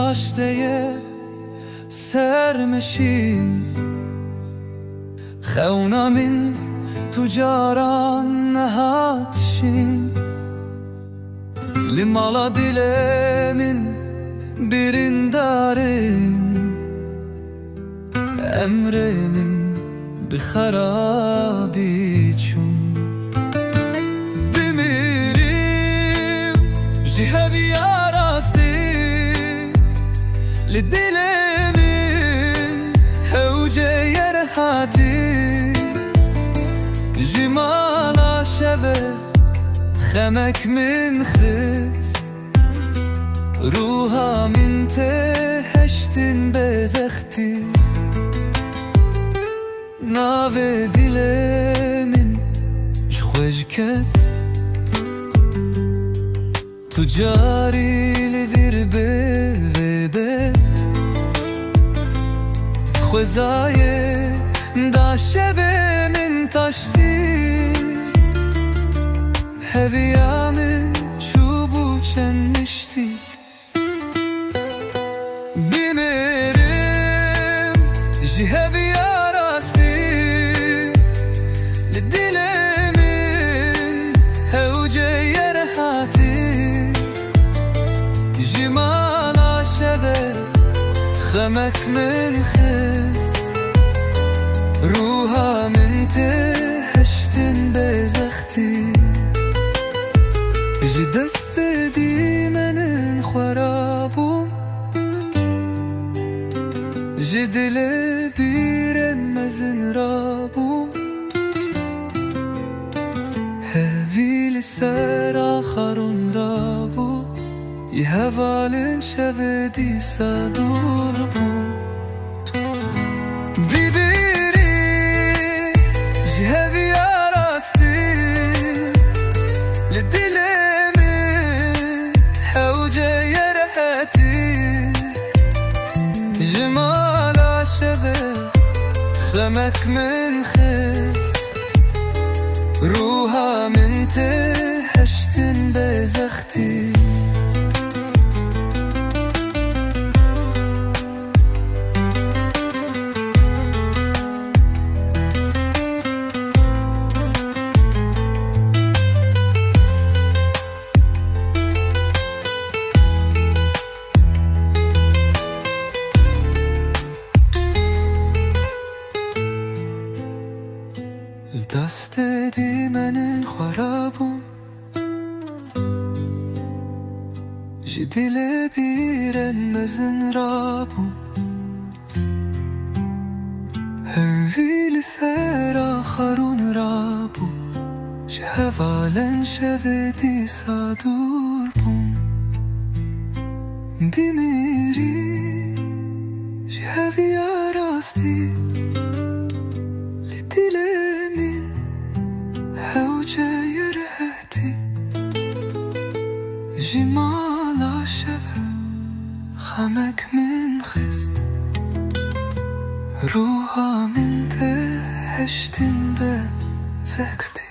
داشته سرمشین خونا من تجاران نهاتشین لمالا dilemin birindarin emremin بخرابی چون بمیریم جهوی راستی لدلمین هوجه یرهاتی جمالا شبه خمک من خست روها من تهشتن بزختی ناوه dilemin جخوش کت تجاری لویر ببت خوزای داشه به من تاشتی هویا من چوبو چنشتی بمیرم جهویا راستی لدلمین هوجه یرهاتی جمالا شبه خمک من خست روها من تهشتن بزختی جی دست دیمنن خرابم جی دل بیرن مزن رابم هویل سر آخرون رابم یه هوالن شوه دیسا دور بم بیبیری جی هوی راستی لدلمین هوجه یرهاتی جمالا شبه خمک من خست روها من تهشتن بزختی دست دیمنن خرابم جی دل بیرن مزن رابم هویل سر آخرون رابم جی هوالن شوه دیسا دور بم بمیری جی هوی راستی لدلمین هوجه یرهاتی جمالا شبه خمک من خست روها من تهشتن بزختی